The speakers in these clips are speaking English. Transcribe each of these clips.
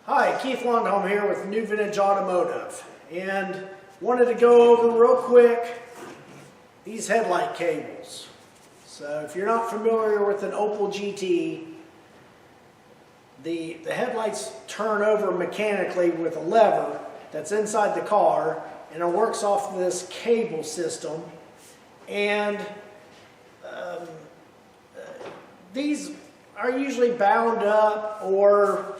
Hi, Keith Lundholm here with New Vintage Automotive, and wanted to go over real quick these headlight cables. So if you're not familiar with an Opel GT, the headlights turn over mechanically with a lever that's inside the car, and it works off of this cable system. And these are usually bound up, or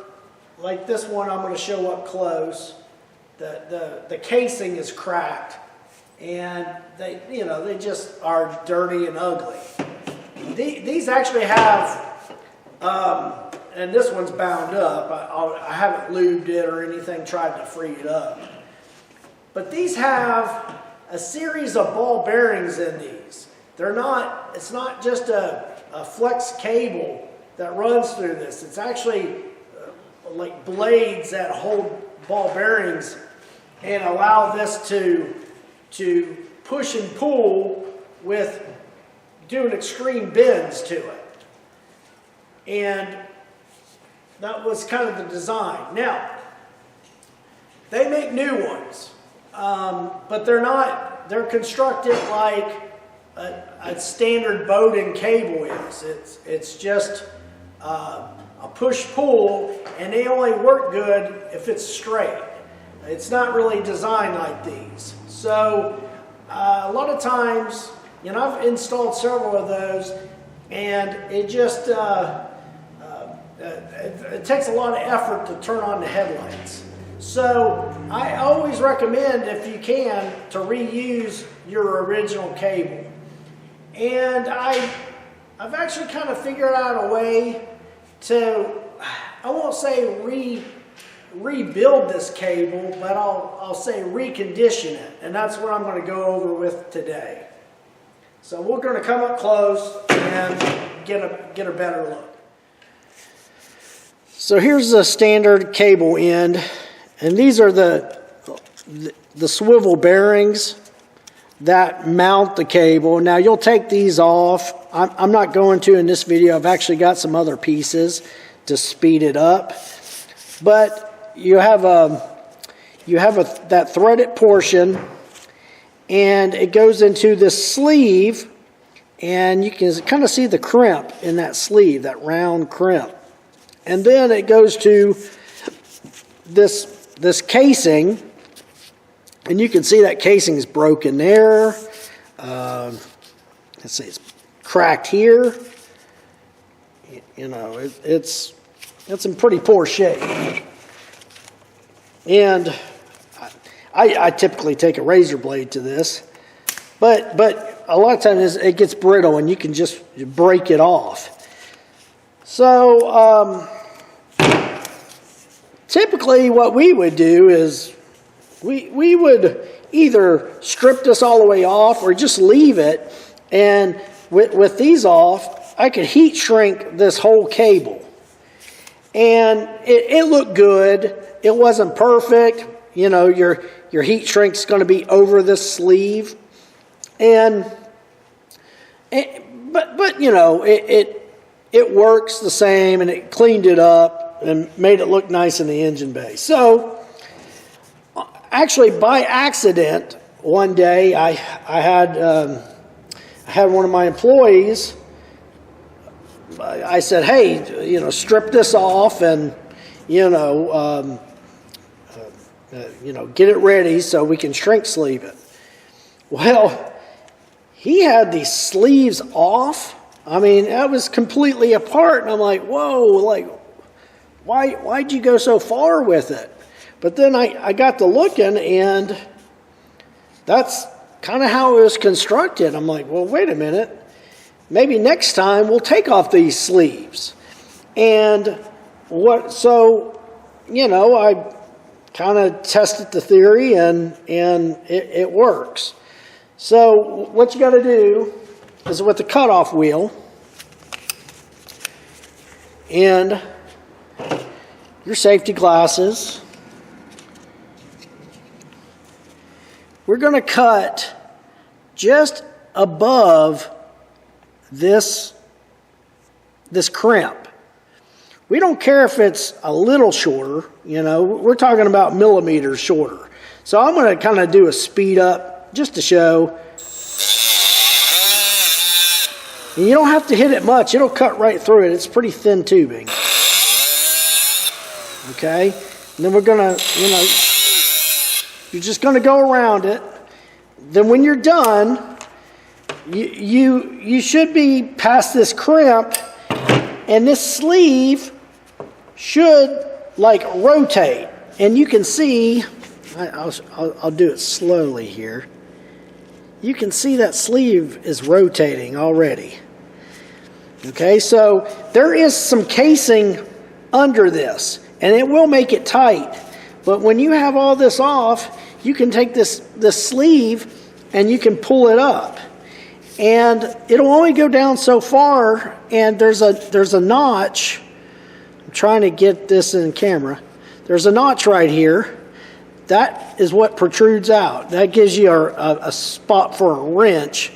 like this one I'm going to show up close. The casing is cracked, and they just are dirty and ugly. These actually have, and this one's bound up. I haven't lubed it or anything, tried to free it up. But these have a series of ball bearings in these. It's not just a flex cable that runs through this. It's actually like blades that hold ball bearings and allow this to push and pull with doing extreme bends to it. And that was kind of the design. Now, they make new ones, but they're constructed like a standard boating cable is. It's just a push-pull, and they only work good if it's straight. It's not really designed like these. So a lot of times, I've installed several of those, and it just it takes a lot of effort to turn on the headlights. So I always recommend, if you can, to reuse your original cable. And I've actually kind of figured out a way to, I won't say rebuild this cable, but I'll say recondition it. And that's what I'm going to go over with today. So we're going to come up close and get a better look. So here's the standard cable end, and these are the swivel bearings that mount the cable. Now you'll take these off. I'm not going to in this video. I've actually got some other pieces to speed it up. But you have that threaded portion, and it goes into this sleeve, and you can kind of see the crimp in that sleeve, that round crimp. And then it goes to this casing, and you can see that casing is broken there. Let's see, it's cracked here. It's in pretty poor shape. And I typically take a razor blade to this, but a lot of times it gets brittle, and you can just break it off. So typically what we would do is we would either strip this all the way off or just leave it. And with these off, I could heat shrink this whole cable. And it looked good. It wasn't perfect. Your heat shrink's going to be over this sleeve. But it works the same, and it cleaned it up and made it look nice in the engine bay. So actually, by accident, one day I had one of my employees. I said, "Hey, strip this off and get it ready so we can shrink sleeve it." Well, he had these sleeves off. I mean, that was completely apart, and I'm like, "Whoa! Like, why'd you go so far with it?" But then I got to looking, and that's kind of how it was constructed. I'm like, well, wait a minute. Maybe next time we'll take off these sleeves. And I kind of tested the theory, and it works. So what you got to do is, with the cutoff wheel and your safety glasses, we're going to cut just above this crimp. We don't care if it's a little shorter, you know, we're talking about millimeters shorter. So I'm going to kind of do a speed up just to show. And you don't have to hit it much. It'll cut right through it. It's pretty thin tubing. Okay. And then we're going to, you know, you're just going to go around it. Then when you're done, you should be past this crimp, and this sleeve should like rotate. And you can see, I'll do it slowly here. You can see that sleeve is rotating already. Okay, so there is some casing under this, and it will make it tight. But when you have all this off, you can take this sleeve and you can pull it up. And it'll only go down so far, and there's a notch. I'm trying to get this in camera. There's a notch right here. That is what protrudes out. That gives you a spot for a wrench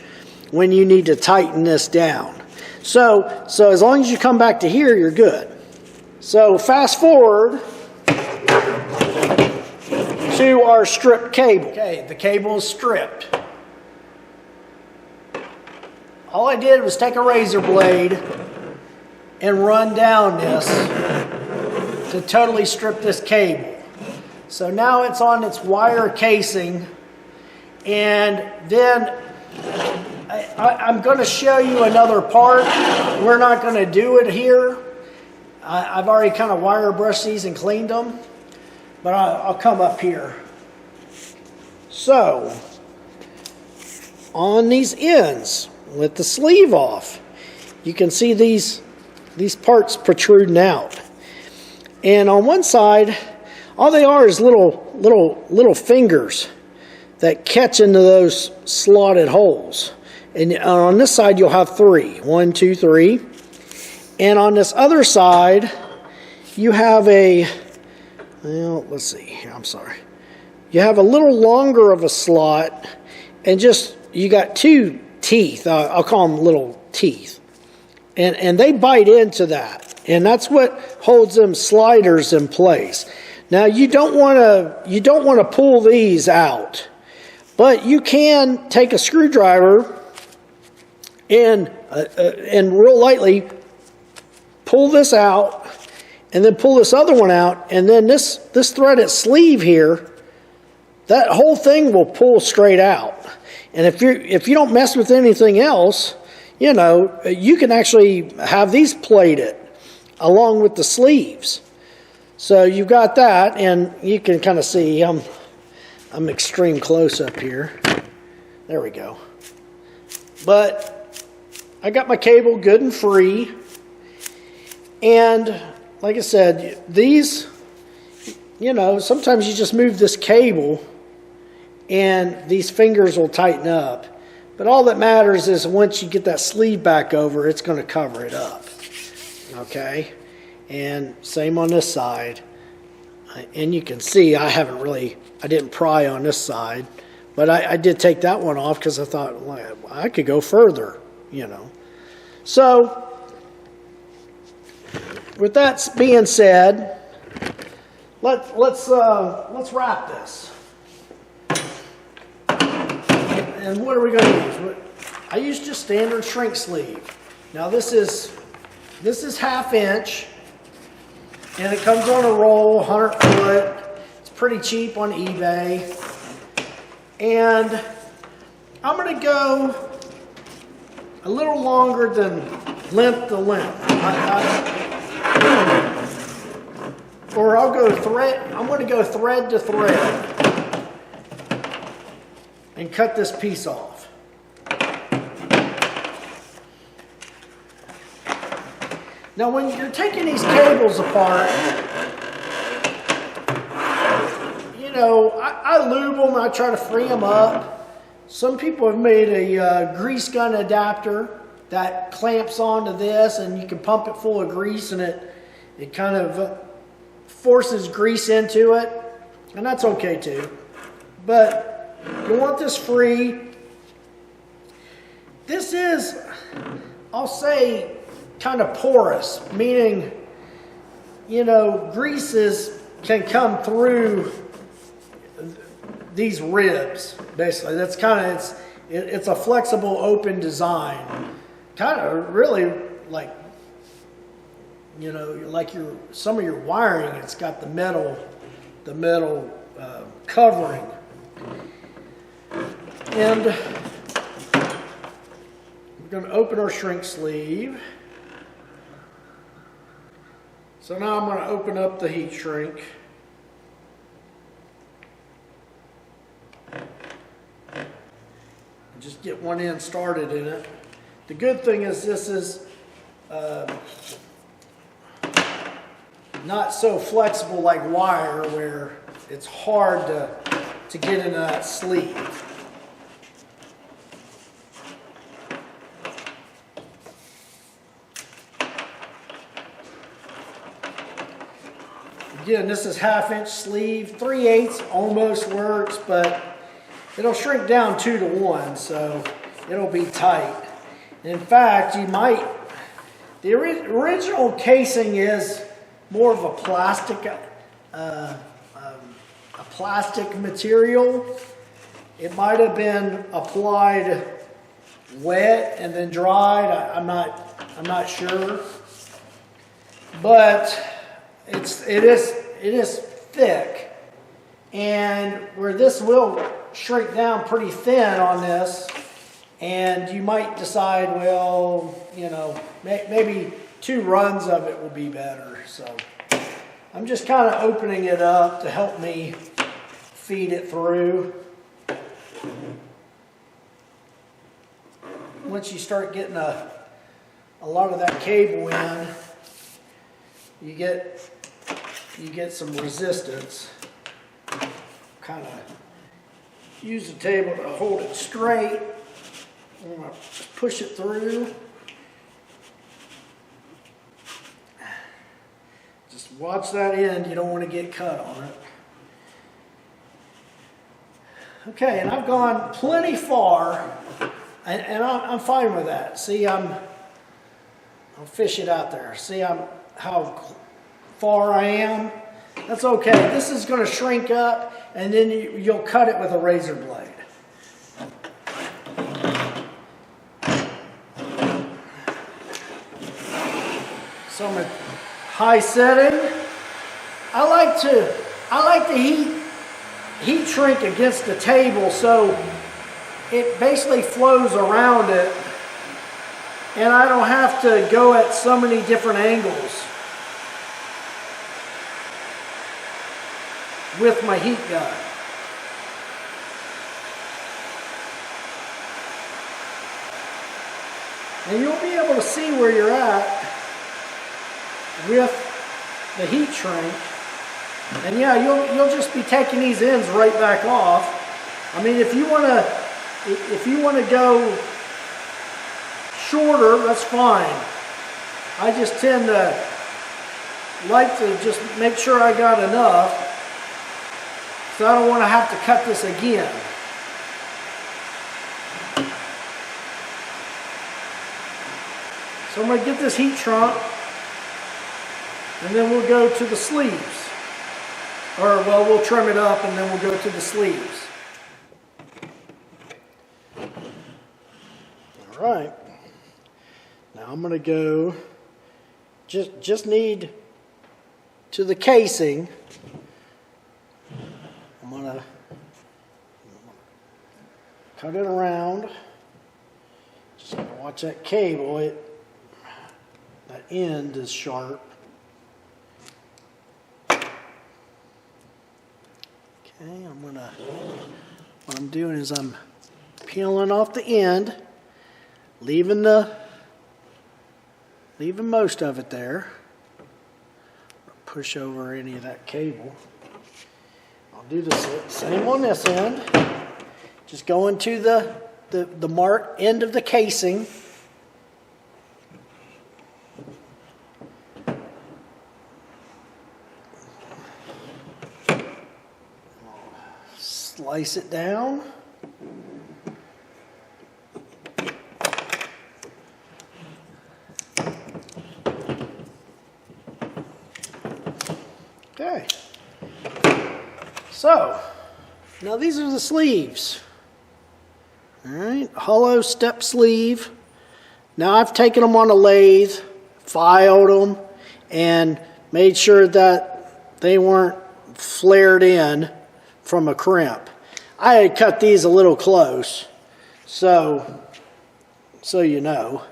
when you need to tighten this down. So as long as you come back to here, you're good. So fast forward to our stripped cable. Okay, the cable is stripped. All I did was take a razor blade and run down this to totally strip this cable. So now it's on its wire casing, and then I'm going to show you another part. We're not going to do it here. I've already kind of wire brushed these and cleaned them, but I'll come up here. So on these ends, with the sleeve off, you can see these parts protruding out. And on one side, all they are is little fingers that catch into those slotted holes. And on this side, you'll have 3. 1, 2, 3. And on this other side, you have let's see, I'm sorry. You have a little longer of a slot, and you got 2 teeth. I'll call them little teeth. And they bite into that. And that's what holds them sliders in place. Now you don't want to pull these out, but you can take a screwdriver and real lightly pull this out, and then pull this other one out, and then this threaded sleeve here, that whole thing will pull straight out. And if you don't mess with anything else, you know, you can actually have these plated along with the sleeves. So you've got that, and you can kind of see I'm extreme close up here. There we go. But I got my cable good and free. And like I said, these, you know, sometimes you just move this cable and these fingers will tighten up. But all that matters is once you get that sleeve back over, it's going to cover it up. Okay? And same on this side. And you can see I didn't pry on this side. But I did take that one off because I thought, well, I could go further, you know. So, with that being said, let's wrap this. And what are we going to use? I used just standard shrink sleeve. Now this is 1/2 inch, and it comes on a roll, 100 foot. It's pretty cheap on eBay. And I'm going to go a little longer than length to length. Or I'll go thread. I'm going to go thread to thread and cut this piece off. Now when you're taking these cables apart, you know, I lube them, I try to free them up. Some people have made a grease gun adapter that clamps onto this, and you can pump it full of grease, and it kind of forces grease into it, and that's okay too. But you want this free. This is, I'll say, kind of porous, meaning you know, greases can come through these ribs, basically. That's kind of, it's a flexible, open design. Kind of really like, you know, like some of your wiring, it's got the metal covering. And we're going to open our shrink sleeve. So now I'm going to open up the heat shrink. Just get one end started in it. The good thing is this is not so flexible like wire where it's hard to get into that sleeve. Again, this is 1/2-inch sleeve. 3/8 almost works, but it'll shrink down 2 to 1, so it'll be tight. In fact, you might, the original casing is more of a plastic material. It might have been applied wet and then dried. I'm not sure, but it is thick, and where this will shrink down pretty thin on this, and you might decide, well, you know, maybe 2 runs of it will be better. So I'm just kind of opening it up to help me feed it through. Once you start getting a lot of that cable in, you get some resistance. Kind of use the table to hold it straight. I'm going to push it through. Just watch that end. You don't want to get cut on it. Okay, and I've gone plenty far, and I'm fine with that. See, I'll fish it out there. See how far I am? That's okay. This is going to shrink up, and then you'll cut it with a razor blade. So I'm at high setting. I like to heat shrink against the table so it basically flows around it, and I don't have to go at so many different angles with my heat gun. And you'll be able to see where you're at with the heat shrink. And yeah, you'll just be taking these ends right back off. I mean, if you want to go shorter, that's fine. I just tend to like to just make sure I got enough, so I don't want to have to cut this again. So I'm going to get this heat shrunk, and then we'll go to the sleeves. Or, well, we'll trim it up and then we'll go to the sleeves. All right. Now I'm going to go, just need to the casing. I'm going to cut it around. Just watch that cable. That end is sharp. Okay, what I'm doing is I'm peeling off the end, leaving most of it there. Push over any of that cable. I'll do the same on this end. Just go into the marked end of the casing. Slice it down. Okay. So, now these are the sleeves. All right, hollow step sleeve. Now I've taken them on a lathe, filed them, and made sure that they weren't flared in from a crimp. I had cut these a little close, so you know.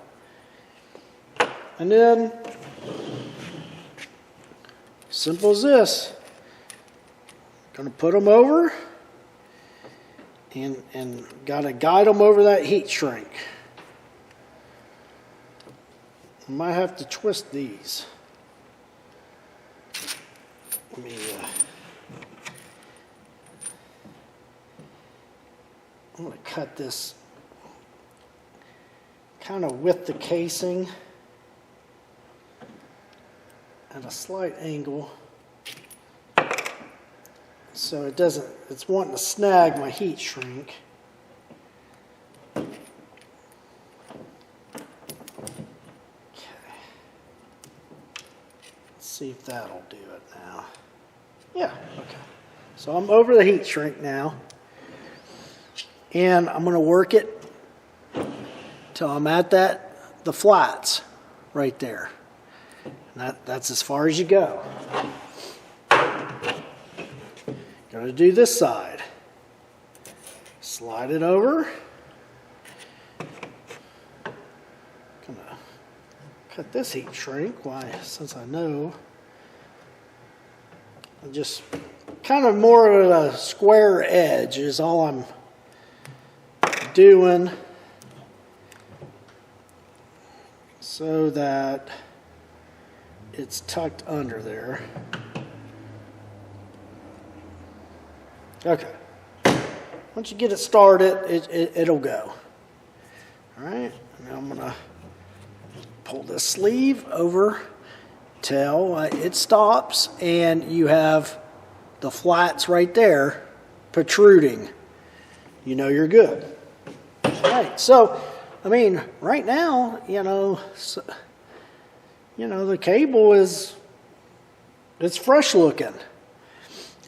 And then, simple as this. Gonna put them over and gotta guide them over that heat shrink. I might have to twist these. Let me, I'm gonna cut this kind of with the casing at a slight angle. So it doesn't, it's wanting to snag my heat shrink. Okay. Let's see if that'll do it now. Yeah, okay. So I'm over the heat shrink now. And I'm going to work it till I'm at the flats right there. And that's as far as you go. Going to do this side. Slide it over. Going to cut this heat shrink. Why? Since I know. I'm just kind of more of a square edge is all I'm doing, so that it's tucked under there. Okay. Once you get it started, it'll go. All right. Now I'm gonna pull this sleeve over till it stops, and you have the flats right there protruding. You know you're good. Right. So, I mean, right now, the cable it's fresh looking.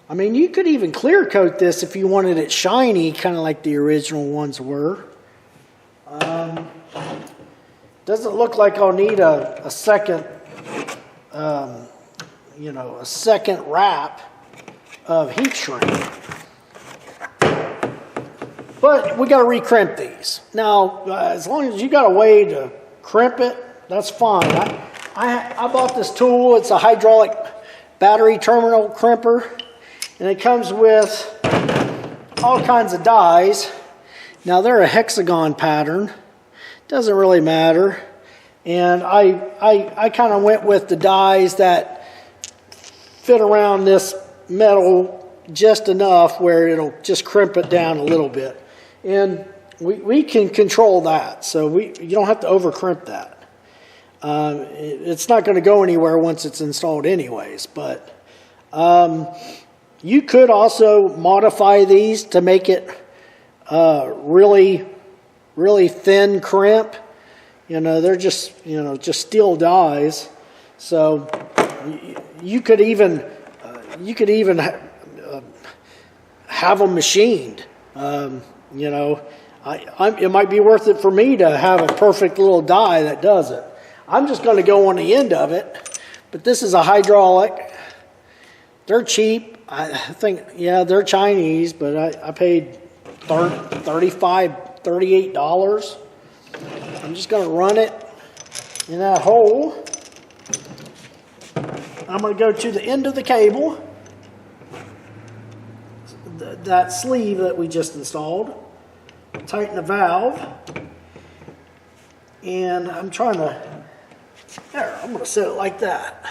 I mean, you could even clear coat this if you wanted it shiny, kind of like the original ones were. Doesn't look like I'll need a second, a second wrap of heat shrink. But we got to recrimp these. Now, as long as you got a way to crimp it, that's fine. I bought this tool. It's a hydraulic battery terminal crimper. And it comes with all kinds of dies. Now they're a hexagon pattern. Doesn't really matter. And I kind of went with the dies that fit around this metal just enough where it'll just crimp it down a little bit. And we can control that. So you don't have to over crimp that. It's not going to go anywhere once it's installed anyways. But you could also modify these to make it really, really thin crimp. They're just steel dies. So you could even have them machined. It might be worth it for me to have a perfect little die that does it. I'm just going to go on the end of it. But this is a hydraulic. They're cheap. I think, yeah, they're Chinese, but I paid $35, $38. I'm just going to run it in that hole. I'm going to go to the end of the cable, that sleeve that we just installed, tighten the valve, and I'm going to set it like that.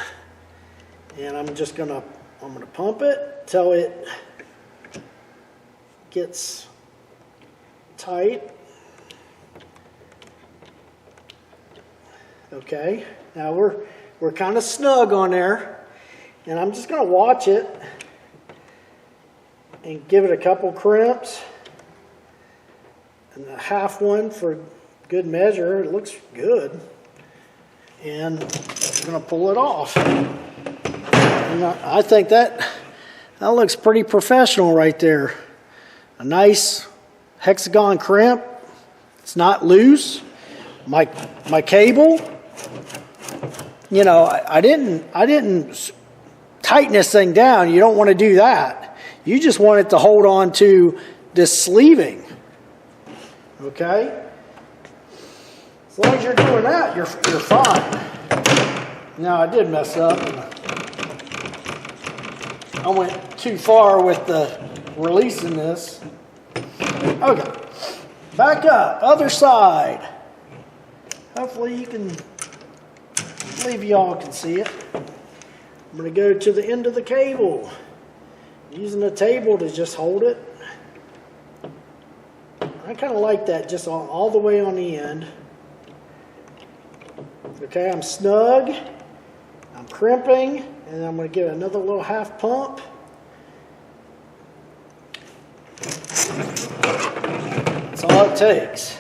And I'm going to pump it till it gets tight. Okay, now we're kind of snug on there, and I'm just going to watch it and give it a couple crimps and a half one for good measure. It looks good, and I'm going to pull it off. And And I think that looks pretty professional right there. A nice hexagon crimp. It's not loose. My cable, you know, I didn't tighten this thing down. You don't want to do that. You just want it to hold on to this sleeving. Okay? As long as you're doing that, you're fine. Now I did mess up. I went too far with the releasing this. Okay. Back up, other side. Hopefully you can, I believe y'all can see it. I'm going to go to the end of the cable, using the table to just hold it. I kind of like that, just all the way on the end. Okay, I'm snug, I'm crimping, and I'm going to give it another little half pump. That's all it takes.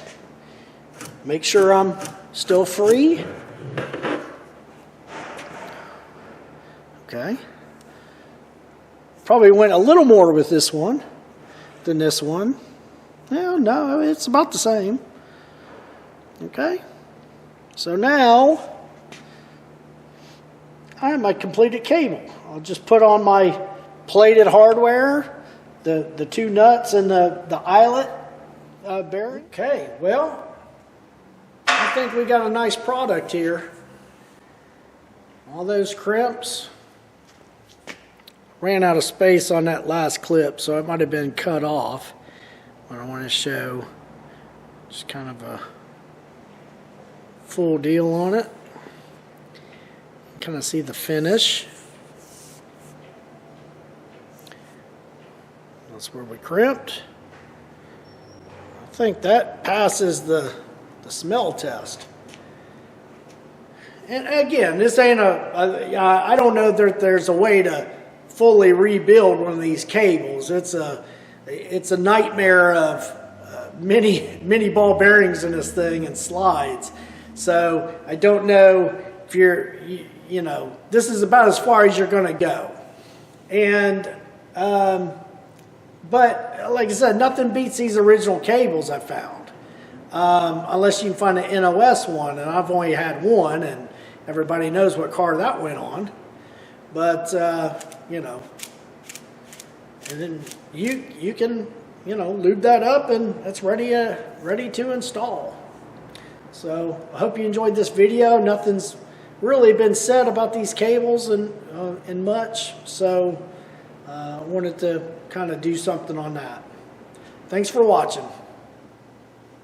Make sure I'm still free. Okay. Probably went a little more with this one than this one. Well, no, it's about the same. Okay. So now I have my completed cable. I'll just put on my plated hardware, the two nuts and the eyelet bearing. Okay, well, I think we got a nice product here. All those crimps. Ran out of space on that last clip, so it might have been cut off. But I want to show just kind of a full deal on it. Kind of see the finish. That's where we crimped. I think that passes the smell test. And again, this ain't I don't know that there's a way to fully rebuild one of these cables. It's a nightmare of many ball bearings in this thing and slides. So I don't know if you know, this is about as far as you're going to go. And but like I said, nothing beats these original cables I found, unless you can find an NOS one, and I've only had one, and everybody knows what car that went on. But you know, and then you can, you know, lube that up, and it's ready to install. So I hope you enjoyed this video. Nothing's really been said about these cables and much, so I wanted to kind of do something on that. Thanks for watching.